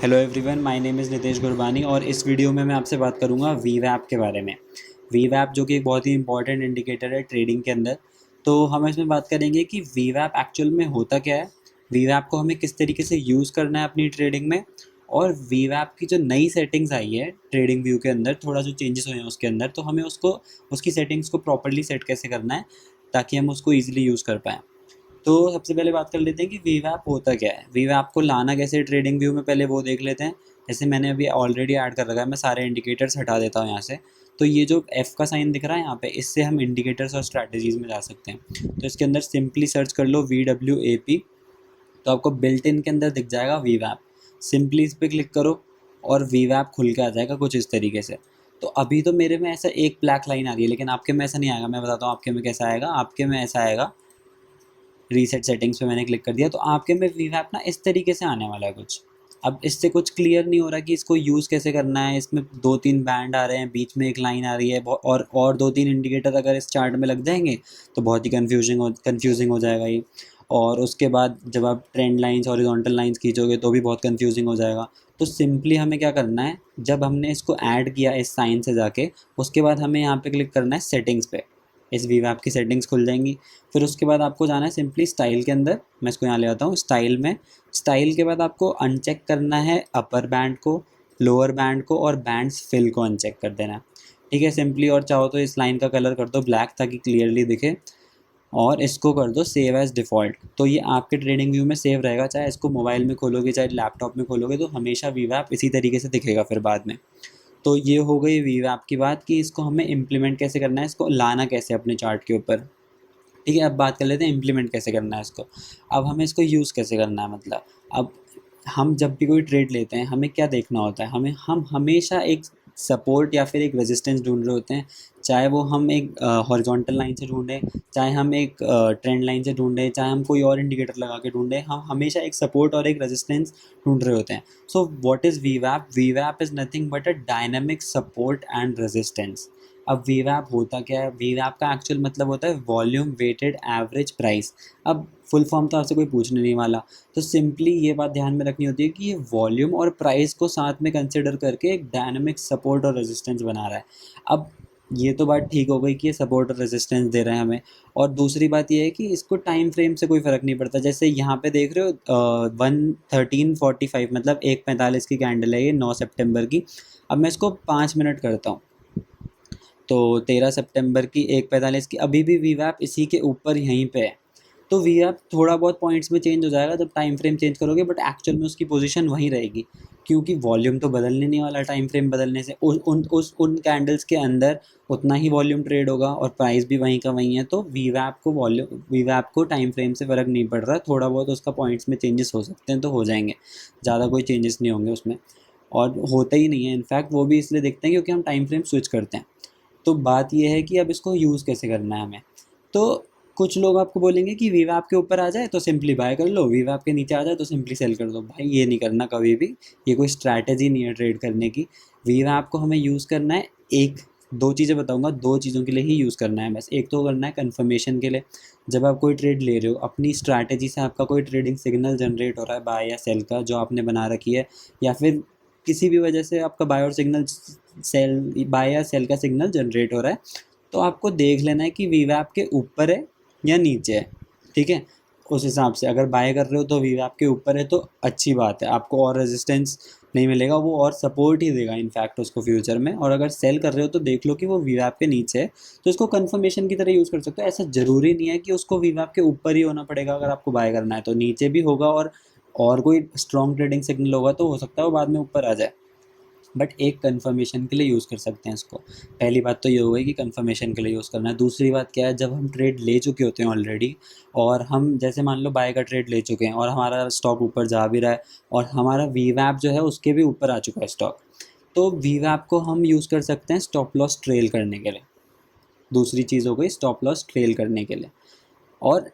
Hello everyone, my name is Nitesh Gurbani और इस video में मैं आपसे बात करूंगा वीवैप के बारे में। वीवैप जो कि एक बहुत ही इंपॉर्टेंट इंडिकेटर है ट्रेडिंग के अंदर। तो हम इसमें बात करेंगे कि वीवैप एक्चुअल में होता क्या है, वीवैप को हमें किस तरीके से यूज़ करना है अपनी ट्रेडिंग में, और वीवैप की जो नई सेटिंग्स आई है ट्रेडिंग व्यू के अंदर, थोड़ा जो चेंजेस हुए हैं उसके अंदर, तो हमें उसको उसकी सेटिंग्स को प्रॉपरली सेट कैसे करना है ताकि हम उसको ईजिली यूज़ कर पाएँ। तो सबसे पहले बात कर लेते हैं कि वीवैप होता क्या है। वीवैप को लाना कैसे है ट्रेडिंग व्यू में, पहले वो देख लेते हैं। जैसे मैंने अभी ऑलरेडी ऐड कर रखा है, मैं सारे इंडिकेटर्स हटा देता हूँ यहाँ से। तो ये जो एफ का साइन दिख रहा है यहाँ पे, इससे हम इंडिकेटर्स और स्ट्रैटेजीज में जा सकते हैं। तो इसके अंदर सिंपली सर्च कर लो VWAP, तो आपको बिल्ट इन के अंदर दिख जाएगा वीवैप। सिंपली इस पर क्लिक करो और वीवैप खुल के आ जाएगा कुछ इस तरीके से। तो अभी तो मेरे में ऐसा एक ब्लैक लाइन आ रही है, लेकिन आपके में ऐसा नहीं आएगा। मैं बताता हूँ आपके में कैसा आएगा। आपके में ऐसा आएगा, रीसेट सेटिंग्स पे मैंने क्लिक कर दिया तो आपके में वीवैप ना इस तरीके से आने वाला है कुछ। अब इससे कुछ क्लियर नहीं हो रहा कि इसको यूज़ कैसे करना है। इसमें 2-3 बैंड आ रहे हैं, बीच में एक लाइन आ रही है, और 2-3 इंडिकेटर अगर इस चार्ट में लग जाएंगे तो बहुत ही कन्फ्यूजिंग हो जाएगा ये। और उसके बाद जब आप ट्रेंड लाइंस, हॉरिजॉन्टल लाइंस खींचोगे तो भी बहुत कन्फ्यूजिंग हो जाएगा। तो सिंपली हमें क्या करना है, जब हमने इसको ऐड किया इस साइन से जाके, उसके बाद हमें यहाँ पे क्लिक करना है सेटिंग्स पे। इस वीवैप की सेटिंग्स खुल जाएंगी। फिर उसके बाद आपको जाना है सिंपली स्टाइल के अंदर। मैं इसको यहाँ ले आता हूँ स्टाइल में। स्टाइल के बाद आपको अनचेक करना है अपर बैंड को, लोअर बैंड को और बैंड्स फिल को अनचेक कर देना है। ठीक है, सिंपली। और चाहो तो इस लाइन का कलर कर दो ब्लैक ताकि क्लियरली दिखे, और इसको कर दो सेव एज़ डिफ़ॉल्ट। तो ये आपके ट्रेडिंग व्यू में सेव रहेगा, चाहे इसको मोबाइल में खोलोगे चाहे लैपटॉप में खोलोगे, तो हमेशा वीवैप इसी तरीके से दिखेगा फिर बाद में। तो ये हो गई वीवैप की बात कि इसको हमें इम्प्लीमेंट कैसे करना है, इसको लाना कैसे अपने चार्ट के ऊपर। ठीक है, अब बात कर लेते हैं इम्प्लीमेंट कैसे करना है इसको। अब हमें इसको यूज़ कैसे करना है, मतलब अब हम जब भी कोई ट्रेड लेते हैं हमें क्या देखना होता है, हम हमेशा एक सपोर्ट या फिर एक रेजिस्टेंस ढूंढ रहे होते हैं। चाहे वो हम एक हॉरिजॉन्टल लाइन से ढूंढें, चाहे हम एक ट्रेंड लाइन से ढूंढें, चाहे हम कोई और इंडिकेटर लगा के ढूंढें, हम हमेशा एक सपोर्ट और एक रेजिस्टेंस ढूंढ रहे होते हैं। So what is वीवैप? वीवैप is nothing but a dynamic support and resistance. अब वीवैप होता क्या है? वीवैप का एक्चुअल मतलब होता है वॉल्यूम वेटेड एवरेज प्राइस। अब फुल फॉर्म तो आपसे कोई पूछने नहीं वाला, तो सिंपली ये बात ध्यान में रखनी होती है कि ये वॉल्यूम और प्राइस को साथ में कंसिडर करके एक डायनामिक सपोर्ट और रेजिस्टेंस बना रहा है। अब ये तो बात ठीक हो गई कि ये सपोर्ट और रेजिस्टेंस दे रहे हैं हमें, और दूसरी बात ये है कि इसको टाइम फ्रेम से कोई फ़र्क नहीं पड़ता। जैसे यहाँ पे देख रहे हो 1:13:45, मतलब 1:45 की कैंडल है ये 9 सितंबर की। अब मैं इसको 5 मिनट करता हूँ, तो 13 सितंबर की 1:45 की अभी भी वीवैप इसी के ऊपर यहीं पे है। तो वीवैप थोड़ा बहुत पॉइंट्स में चेंज हो जाएगा जब टाइम फ्रेम चेंज करोगे, बट एक्चुअल में उसकी पोजीशन वहीं रहेगी, क्योंकि वॉल्यूम तो बदलने नहीं वाला टाइम फ्रेम बदलने से। उन कैंडल्स के अंदर उतना ही वॉल्यूम ट्रेड होगा और प्राइस भी वहीं का वहीं है। तो वीवैप को टाइम फ्रेम से फ़र्क नहीं पड़ रहा। थोड़ा बहुत उसका पॉइंट्स में चेंजेस हो सकते हैं तो हो जाएंगे, ज़्यादा कोई चेंजेस नहीं होंगे उसमें, और होता ही नहीं है। इनफैक्ट वो भी इसलिए देखते हैं क्योंकि हम टाइम फ्रेम स्विच करते हैं। तो बात ये है कि अब इसको यूज़ कैसे करना है हमें। तो कुछ लोग आपको बोलेंगे कि वीवैप के ऊपर आ जाए तो सिंपली बाय कर लो, वीवैप के नीचे आ जाए तो सिंपली सेल कर दो। भाई ये नहीं करना कभी भी, ये कोई स्ट्रैटेजी नहीं है ट्रेड करने की। वीवैप को हमें यूज़ करना है, एक दो चीज़ें बताऊंगा, दो चीज़ों के लिए ही यूज़ करना है बस। एक तो करना है कन्फर्मेशन के लिए, जब आप कोई ट्रेड ले रहे हो अपनी स्ट्रैटेजी से, आपका कोई ट्रेडिंग सिग्नल जनरेट हो रहा है बाय या सेल का जो आपने बना रखी है, या फिर किसी भी वजह से आपका बाय या सेल का सिग्नल जनरेट हो रहा है, तो आपको देख लेना है कि वीवैप के ऊपर है या नीचे है। ठीक है, उस हिसाब से अगर बाय कर रहे हो तो वीवैप के ऊपर है तो अच्छी बात है, आपको और रेजिस्टेंस नहीं मिलेगा, वो और सपोर्ट ही देगा इनफैक्ट उसको फ्यूचर में। और अगर सेल कर रहे हो तो देख लो कि वो वीवैप के नीचे है, तो इसको कंफर्मेशन की तरह यूज़ कर सकते हो। ऐसा ज़रूरी नहीं है कि उसको वीवैप के ऊपर ही होना पड़ेगा, अगर आपको बाय करना है तो नीचे भी होगा, और कोई स्ट्रॉन्ग ट्रेडिंग सिग्नल होगा तो हो सकता है वो बाद में ऊपर आ जाए। बट एक कन्फर्मेशन के लिए यूज़ कर सकते हैं इसको। पहली बात तो ये हो गई कि कन्फर्मेशन के लिए यूज़ करना है। दूसरी बात क्या है, जब हम ट्रेड ले चुके होते हैं ऑलरेडी, और हम जैसे मान लो बाय का ट्रेड ले चुके हैं और हमारा स्टॉक ऊपर जा भी रहा है, और हमारा वीवैप जो है उसके भी ऊपर आ चुका है स्टॉक, तो वीवैप को हम यूज़ कर सकते हैं स्टॉप लॉस ट्रेल करने के लिए। दूसरी चीज़ हो गई स्टॉप लॉस ट्रेल करने के लिए। और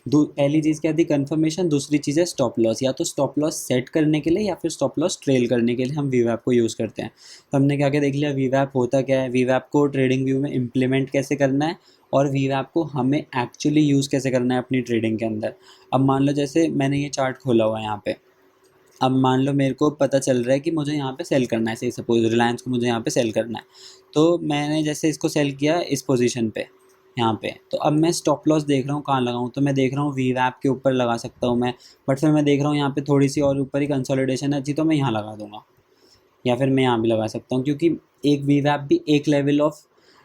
पहली चीज़ क्या थी, कंफर्मेशन। दूसरी चीज़ है स्टॉप लॉस, या तो स्टॉप लॉस सेट करने के लिए या फिर स्टॉप लॉस ट्रेल करने के लिए हम वीवैप को यूज़ करते हैं। तो हमने क्या क्या देख लिया, वीवैप होता क्या है, वीवैप को ट्रेडिंग व्यू में इम्प्लीमेंट कैसे करना है, और वीवैप को हमें एक्चुअली यूज़ कैसे करना है अपनी ट्रेडिंग के अंदर। अब मान लो जैसे मैंने ये चार्ट खोला हुआ है यहाँ पे, अब मान लो मेरे को पता चल रहा है कि मुझे यहाँ पे सेल करना है, से सपोज रिलायंस को मुझे यहाँ पे सेल करना है, तो मैंने जैसे इसको सेल किया इस पोजीशन पे यहाँ पे, तो अब मैं स्टॉप लॉस देख रहा हूँ कहाँ लगाऊँ, तो मैं देख रहा हूँ वीवैप के ऊपर लगा सकता हूँ मैं, बट फिर मैं देख रहा हूँ यहाँ पे थोड़ी सी और ऊपर ही कंसोलिडेशन है अच्छी, तो मैं यहाँ लगा दूँगा, या फिर मैं यहाँ भी लगा सकता हूँ, क्योंकि एक वीवैप भी एक लेवल ऑफ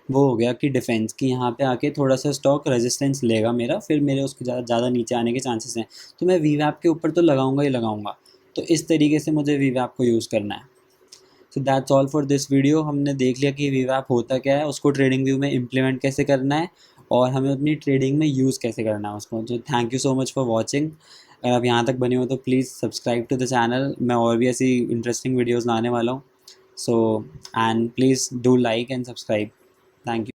वो हो गया कि डिफेंस की यहाँ पे आके थोड़ा सा स्टॉक रेजिस्टेंस लेगा मेरा, फिर मेरे उसके ज़्यादा नीचे आने के चांसेस हैं, तो मैं वीवैप के ऊपर तो लगाऊंगा ही लगाऊंगा। तो इस तरीके से मुझे वीवैप को यूज़ करना है। So that's all for this video. हमने देख लिया कि वीवैप होता क्या है, उसको ट्रेडिंग व्यू में इम्प्लीमेंट कैसे करना है, और हमें अपनी ट्रेडिंग में यूज़ कैसे करना है उसको। तो thank you so much for watching. अगर आप यहाँ तक बने हो तो please subscribe to the channel, मैं और भी ऐसी इंटरेस्टिंग वीडियोज़ लाने वाला हूँ। So and please do like and subscribe. Thank you.